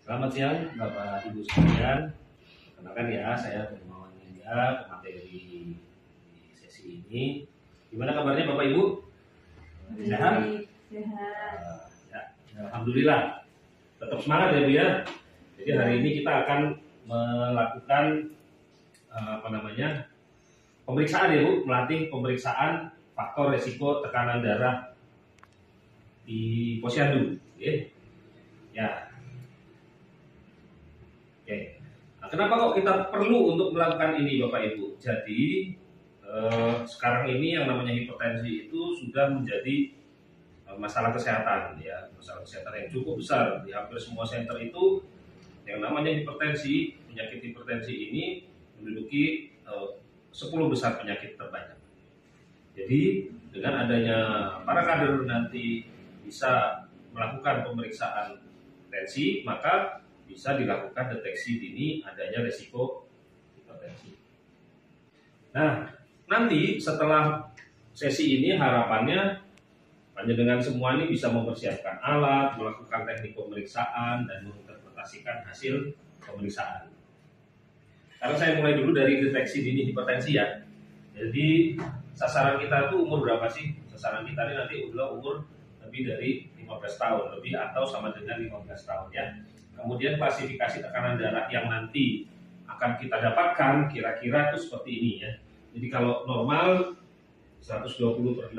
Selamat siang Bapak Ibu sekalian. Kenalkan ya, saya Dermawan Nindya, pemateri di sesi ini. Gimana kabarnya Bapak Ibu? Sehat? Sehat. Ya, Alhamdulillah. Tetap semangat ya Bu ya. Jadi hari ini kita akan melakukan pemeriksaan ya Bu, melatih pemeriksaan faktor resiko tekanan darah di posyandu. Ya. Oke. Nah, kenapa kok kita perlu untuk melakukan ini Bapak Ibu? Jadi sekarang ini yang namanya hipertensi itu sudah menjadi masalah kesehatan ya, masalah kesehatan yang cukup besar di hampir semua center itu. Yang namanya hipertensi, penyakit hipertensi ini menduduki 10 besar penyakit terbanyak. Jadi dengan adanya para kader nanti bisa melakukan pemeriksaan tensi, maka bisa dilakukan deteksi dini adanya resiko hipertensi. Nah, nanti setelah sesi ini harapannya panjenengan semua ini bisa mempersiapkan alat, melakukan teknik pemeriksaan, dan menginterpretasikan hasil pemeriksaan. Karena saya mulai dulu dari deteksi dini hipertensi ya. Jadi sasaran kita itu umur berapa sih? Sasaran kita ini nanti adalah umur lebih dari 15 tahun, lebih atau sama dengan 15 tahun ya. Kemudian klasifikasi tekanan darah yang nanti akan kita dapatkan kira-kira itu seperti ini ya. Jadi kalau normal 120/80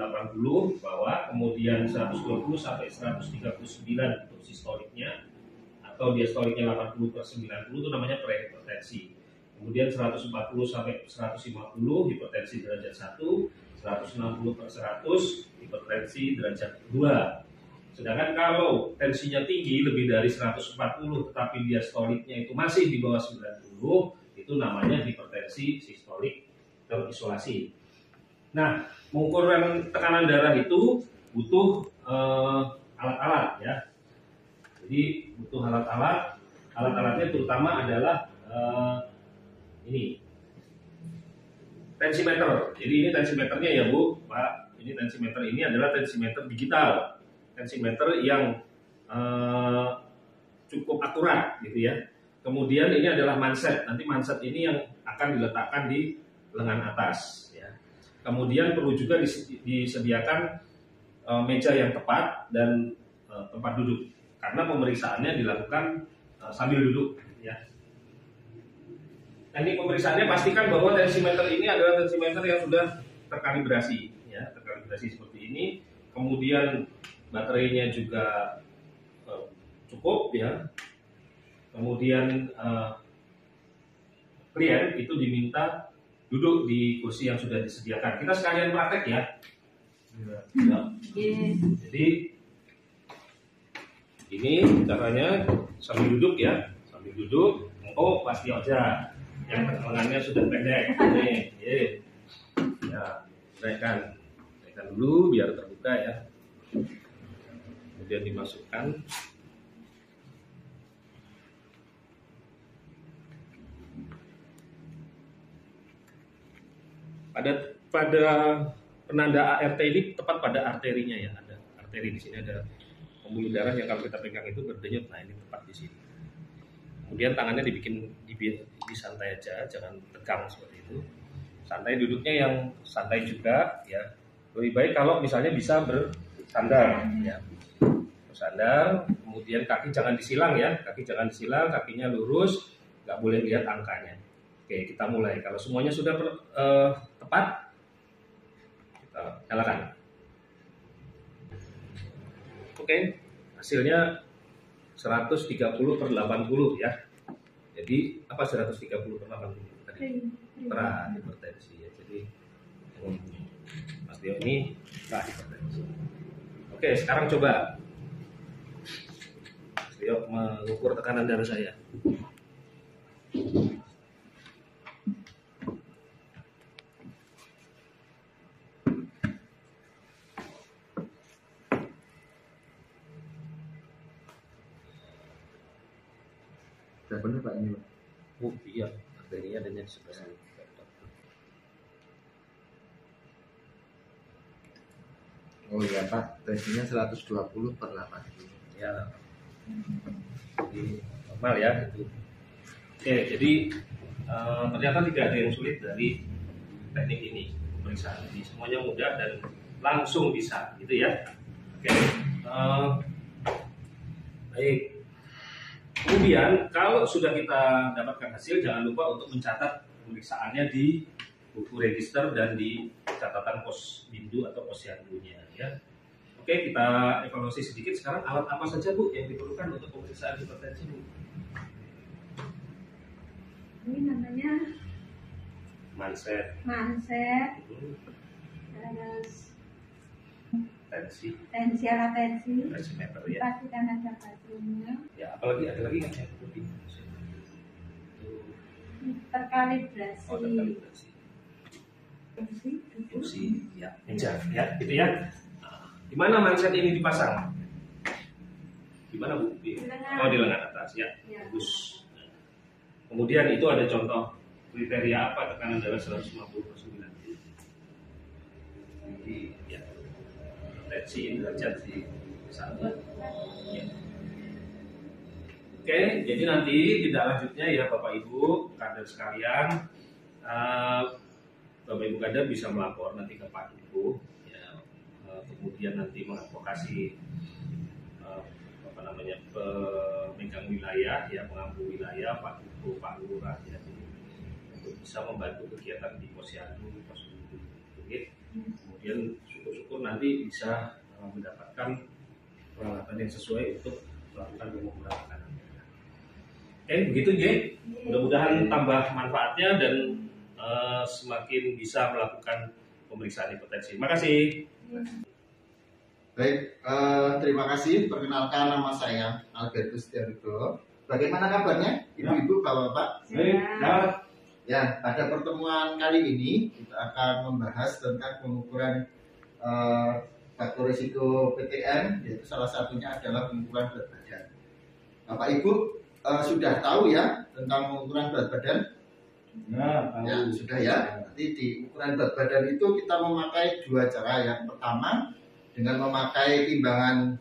bawah, kemudian 120 sampai 139 untuk sistoliknya, atau diastoliknya 80/90 itu namanya prehipertensi. Kemudian 140 sampai 150 hipertensi derajat 1, 160/100 hipertensi derajat 2. Sedangkan kalau tensinya tinggi lebih dari 140 tetapi diastoliknya itu masih di bawah 90, itu namanya hipertensi sistolik terisolasi. Nah, mengukur tekanan darah itu butuh alat-alat ya. Jadi butuh alat-alat. Alat-alatnya terutama adalah ini tensimeter. Jadi ini tensimeternya ya Bu, Pak. Ini tensimeter ini adalah tensimeter digital. Tensimeter yang cukup akurat gitu ya. Kemudian ini adalah manset. Nanti manset ini yang akan diletakkan di lengan atas ya. Kemudian perlu juga disediakan meja yang tepat dan tempat duduk karena pemeriksaannya dilakukan sambil duduk ya. Teknik pemeriksaannya pastikan bahwa tensimeter ini adalah tensimeter yang sudah terkalibrasi ya, terkalibrasi seperti ini. Kemudian baterainya juga cukup ya. Kemudian klien itu diminta duduk di kursi yang sudah disediakan. Kita sekalian praktek ya. Ya. Jadi ini caranya sambil duduk ya, sambil duduk. Oh pasti aja. Yang lengannya sudah pendek. Nih, ya, naikkan dulu biar terbuka ya. Kemudian dimasukkan. Pada penanda ART ini tepat pada arterinya ya, ada arteri di sini, ada pembuluh darah yang kalau kita pegang itu berdenyut. Nah ini tepat di sini. Kemudian tangannya dibikin santai aja, jangan tegang seperti itu. Santai, duduknya yang santai juga ya. Lebih baik kalau misalnya bisa bersandar ya. Bersandar, kemudian kaki jangan disilang ya, kakinya lurus, nggak boleh lihat angkanya. Oke, kita mulai. Kalau semuanya sudah tepat, kita nyalakan. Oke, hasilnya 130/80 ya. Jadi apa 130/80 tadi? Prahipertensi ya. Jadi Mas Tio ini prahipertensi. Oke, sekarang coba Mas Tio mengukur tekanan darah saya. Sudah benar Pak ini Pak? Oh iya, arterinya adanya di sebelah sini. Oh iya Pak, tensinya 120/80. Ya. Jadi normal ya itu. Oke, jadi ternyata tidak ada yang sulit dari teknik ini, pemeriksaan ini semuanya mudah dan langsung bisa gitu ya. Oke, baik. Kemudian kalau sudah kita dapatkan hasil, jangan lupa untuk mencatat pemeriksaannya di buku register dan di catatan posbindu atau posyandunya ya. Oke, kita evaluasi sedikit sekarang. Alat apa saja Bu yang diperlukan untuk pemeriksaan hipertensi Bu? Ini namanya Manset, terus tensi, alat tensi, tensimeter ya. pastikan ada batunya, Ya, apalagi ada lagi nggak ya? terkalibrasi, Terkalibrasi. duduk, Fungsi ya, meja ya, gitu ya. Nah, di mana manset ini dipasang? Di mana Bu? Di lengan atas ya. Ya. Bagus. Nah, kemudian itu ada contoh kriteria apa tekanan darah 150/90. Jadi ya, tensi ini derajat di sana. Ya. Oke, jadi nanti tidak lanjutnya ya Bapak Ibu kader sekalian, Bapak Ibu kader bisa melapor nanti ke Pak Duku, ya, kemudian nanti mengadvokasi pemegang wilayah, ya pengampu wilayah, Pak Duku, Pak Lurah, ya, untuk bisa membantu kegiatan di posyandu, posbindu, gitu. Kemudian syukur-syukur nanti bisa mendapatkan peralatan yang sesuai untuk melakukan pengukuran. Oke, begitu J. Mudah-mudahan tambah manfaatnya dan semakin bisa melakukan pemeriksaan hipertensi. Terima kasih. Baik, terima kasih. Perkenalkan, nama saya Albertus Setianugroho. Bagaimana kabarnya, ibu-ibu, bapak-bapak? Ya, pada pertemuan kali ini kita akan membahas tentang pengukuran faktor risiko PTN, yaitu salah satunya adalah pengukuran berat badan. Bapak Ibu sudah tahu ya tentang pengukuran berat badan? Ya, sudah ya. Nanti di ukuran berat badan itu kita memakai dua cara. Yang pertama dengan memakai timbangan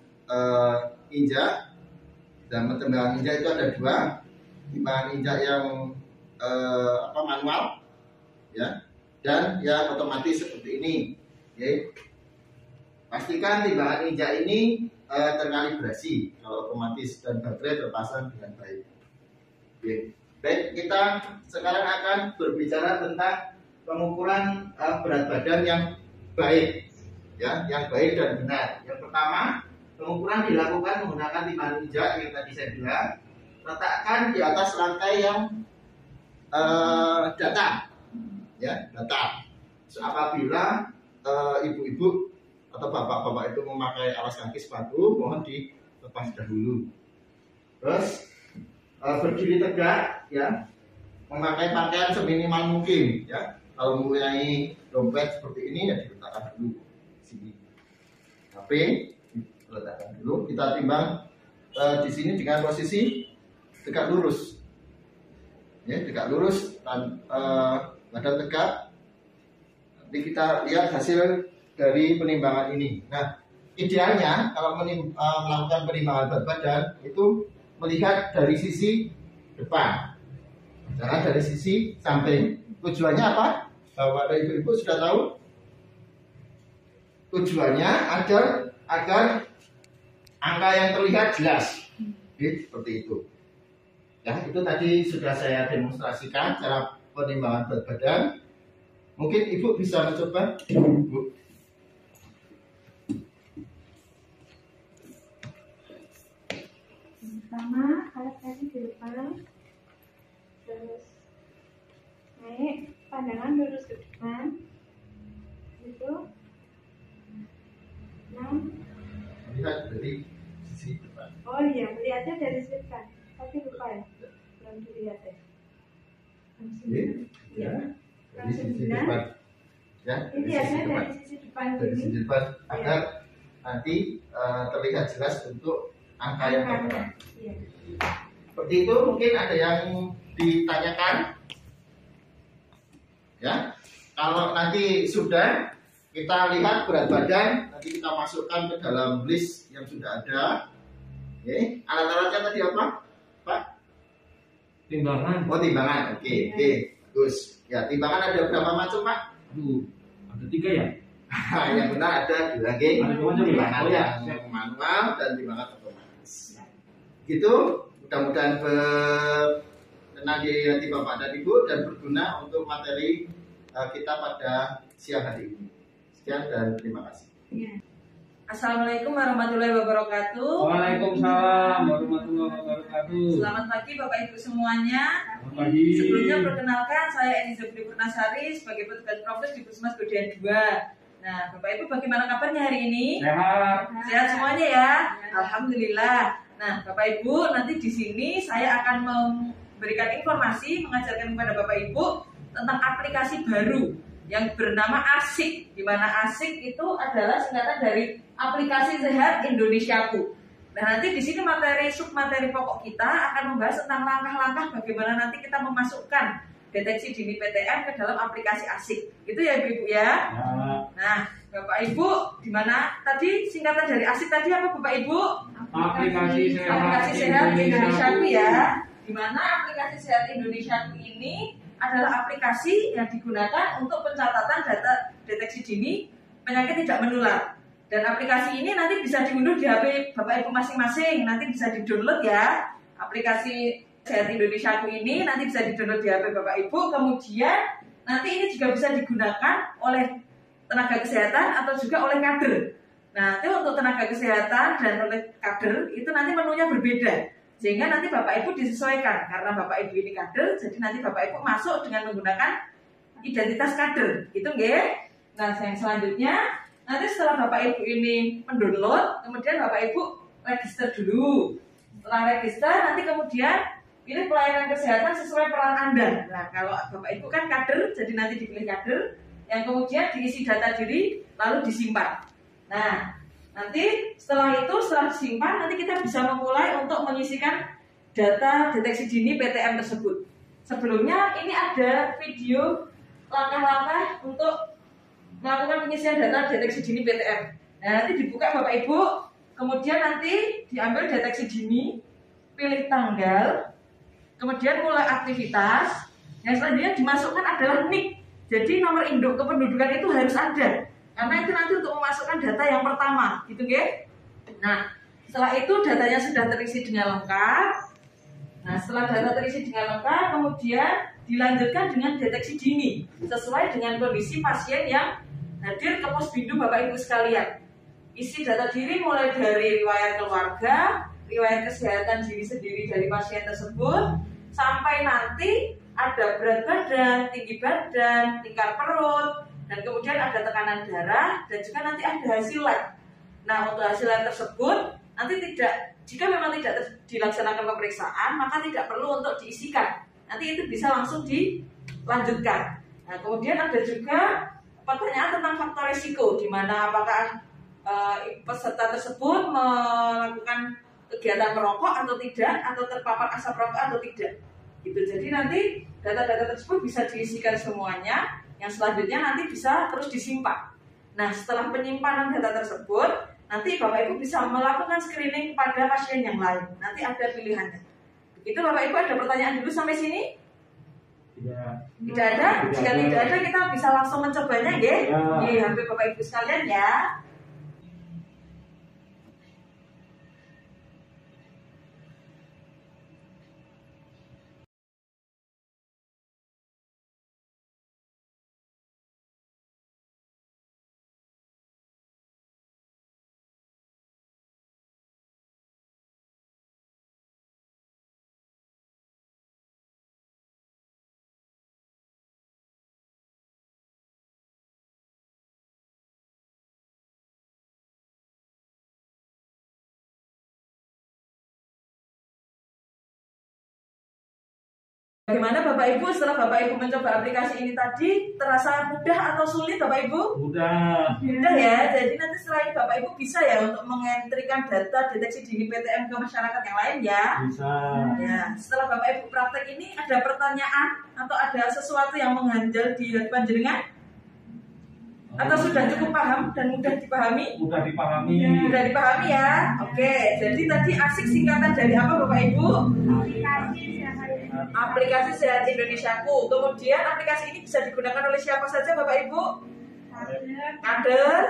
injak, dan timbangan injak itu ada dua. Timbangan injak yang manual, ya, dan yang otomatis seperti ini. Ya. Pastikan timbangan injak ini terkalibrasi kalau otomatis dan baterai terpasang dengan baik. Oke. Baik, kita sekarang akan berbicara tentang pengukuran berat badan yang baik, ya, yang baik dan benar. Yang pertama, pengukuran dilakukan menggunakan timbangan injak yang tadi saya bilang. Letakkan di atas rantai yang datar, ya, datar. Apabila ibu-ibu atau bapak-bapak itu memakai alas kaki sepatu, mohon dilepas dahulu. Terus berdiri tegak, ya, memakai pakaian seminimal mungkin, ya. Kalau mempunyai dompet seperti ini, ya diletakkan dulu di sini. HP diletakkan dulu. Kita timbang di sini dengan posisi tegak lurus, ya, tegak lurus dan badan tegak. Nanti kita lihat hasil dari penimbangan ini. Nah, idealnya kalau melakukan penimbangan berat badan itu melihat dari sisi depan, jangan dari sisi samping. Tujuannya apa? Bapak dan ibu-ibu sudah tahu. Tujuannya agar angka yang terlihat jelas, seperti itu. Ya, itu tadi sudah saya demonstrasikan cara penimbangan berat badan. Mungkin ibu bisa mencoba, Bu. Pertama, alat kaki di depan, terus naik, pandangan lurus ke depan, itu 6. Lihat dari sisi depan. Oh iya, melihatnya dari sisi depan, tapi lupa ya, belum dilihat ya. Ya, dari sisi 9. depan. Ya, Ini biasanya dari sisi depan dari ini. sisi depan agar nanti terlihat jelas untuk angka yang tertera. Iya. Seperti itu. Mungkin ada yang ditanyakan, ya. Kalau nanti sudah kita lihat berat badan, nanti kita masukkan ke dalam list yang sudah ada. Oke. Alat-alatnya tadi apa, Pak? Timbangan. Oh, timbangan. Oke, bagus. Ya, timbangan ada berapa macam, Pak? Aduh, ada 3 ya? Yang benar ada 2, geng. Ada 2 macam ya? Timbangan Oh, ya. yang manual dan timbangan otomatis. Gitu, mudah-mudahan berkenan di hati Bapak dan Ibu dan berguna untuk materi kita pada siang hari ini. Sekian dan terima kasih. Assalamualaikum warahmatullahi wabarakatuh. Waalaikumsalam warahmatullahi wabarakatuh. Selamat pagi Bapak Ibu semuanya. Selamat pagi. Sebelumnya perkenalkan saya Eniza Budi Purnasari sebagai petugas Profes di Puskesmas Gedean 2. Nah, Bapak Ibu bagaimana kabarnya hari ini? Sehat. Sehat semuanya ya? Alhamdulillah. Nah, Bapak Ibu nanti di sini saya akan memberikan informasi mengajarkan kepada Bapak Ibu tentang aplikasi baru yang bernama ASIK, di mana ASIK itu adalah singkatan dari Aplikasi Sehat Indonesiaku. Nah, nanti di sini submateri pokok kita akan membahas tentang langkah-langkah bagaimana nanti kita memasukkan deteksi dini PTM ke dalam aplikasi ASIK. Itu ya Ibu ya. Nah, Bapak Ibu, di mana tadi singkatan dari ASIK tadi apa Bapak Ibu? Aplikasi Sehat Indonesiaku ya. Di mana aplikasi Sehat Indonesiaku ini adalah aplikasi yang digunakan untuk pencatatan data deteksi dini penyakit tidak menular. Dan aplikasi ini nanti bisa diunduh di HP Bapak Ibu masing-masing. Nanti bisa di-download ya. Aplikasi Sehat Indonesiaku ini nanti bisa di-download di HP Bapak Ibu. Kemudian nanti ini juga bisa digunakan oleh tenaga kesehatan atau juga oleh kader. Nah, itu untuk tenaga kesehatan dan oleh kader itu nanti menunya berbeda. Sehingga nanti Bapak Ibu disesuaikan. Karena Bapak Ibu ini kader, jadi nanti Bapak Ibu masuk dengan menggunakan identitas kader. Gitu nggih? Nah, yang selanjutnya nanti setelah Bapak Ibu ini mendownload, kemudian Bapak Ibu register dulu. Setelah register, nanti kemudian pilih pelayanan kesehatan sesuai peran Anda. Nah, kalau Bapak Ibu kan kader, jadi nanti dipilih kader, yang kemudian diisi data diri, lalu disimpan. Nah, nanti setelah disimpan, nanti kita bisa memulai untuk mengisikan data deteksi dini PTM tersebut. Sebelumnya, ini ada video langkah-langkah untuk melakukan pengisian data deteksi dini PTM. Nah, nanti dibuka Bapak Ibu, kemudian nanti diambil deteksi dini, pilih tanggal, kemudian mulai aktivitas. Yang selanjutnya dimasukkan adalah NIK. Jadi nomor induk kependudukan itu harus ada, karena itu nanti untuk memasukkan data yang pertama, gitu nggih? Nah, setelah itu datanya sudah terisi dengan lengkap. Nah, setelah data terisi dengan lengkap, kemudian dilanjutkan dengan deteksi dini sesuai dengan kondisi pasien yang hadir ke Posbindu Bapak Ibu sekalian. Isi data diri mulai dari riwayat keluarga, riwayat kesehatan diri sendiri dari pasien tersebut, sampai nanti ada berat badan, tinggi badan, tingkat perut, dan kemudian ada tekanan darah, dan juga nanti ada hasil lab. Nah, untuk hasil lab tersebut nanti jika memang tidak dilaksanakan pemeriksaan, maka tidak perlu untuk diisikan. Nanti itu bisa langsung dilanjutkan. Nah, kemudian ada juga pertanyaan tentang faktor risiko, di mana apakah peserta tersebut melakukan kegiatan merokok atau tidak, atau terpapar asap rokok atau tidak. Gitu. Jadi nanti data-data tersebut bisa diisikan semuanya, yang selanjutnya nanti bisa terus disimpan. Nah, setelah penyimpanan data tersebut, nanti Bapak Ibu bisa melakukan screening pada pasien yang lain. Nanti ada pilihannya. Begitu Bapak Ibu, ada pertanyaan dulu sampai sini? Tidak ada? Jika tidak ada, kita bisa langsung mencobanya ya. Di HP Bapak Ibu sekalian ya. Bagaimana Bapak Ibu setelah Bapak Ibu mencoba aplikasi ini tadi, terasa mudah atau sulit Bapak Ibu? Mudah. Mudah ya, jadi nanti setelah ini Bapak Ibu bisa ya untuk mengentrikan data deteksi dini PTM ke masyarakat yang lain ya? Bisa. Ya, setelah Bapak Ibu praktek ini ada pertanyaan atau ada sesuatu yang mengganjal di hati panjenengan? Atau sudah cukup paham dan mudah dipahami? Mudah dipahami. Mudah dipahami ya? Oke, jadi tadi ASIK singkatan dari apa Bapak Ibu? Aplikasi Sehat aplikasi Sehat Indonesiaku. Kemudian aplikasi ini bisa digunakan oleh siapa saja Bapak Ibu? Kader,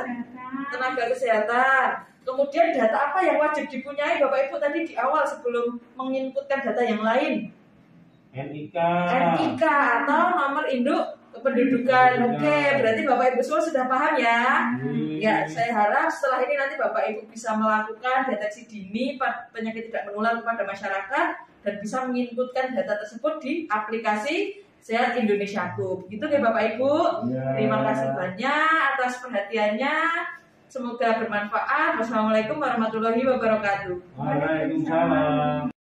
tenaga kesehatan. Kemudian data apa yang wajib dipunyai Bapak Ibu tadi di awal sebelum menginputkan data yang lain? NIK atau nomor induk kependudukan. Oke, berarti Bapak Ibu semua sudah paham ya? Ya, saya harap setelah ini nanti Bapak Ibu bisa melakukan deteksi dini penyakit tidak menular kepada masyarakat dan bisa menginputkan data tersebut di aplikasi Sehat Indonesiaku. Begitu ya Bapak Ibu. Terima kasih banyak atas perhatiannya. Semoga bermanfaat. Wassalamualaikum warahmatullahi wabarakatuh. Waalaikumsalam.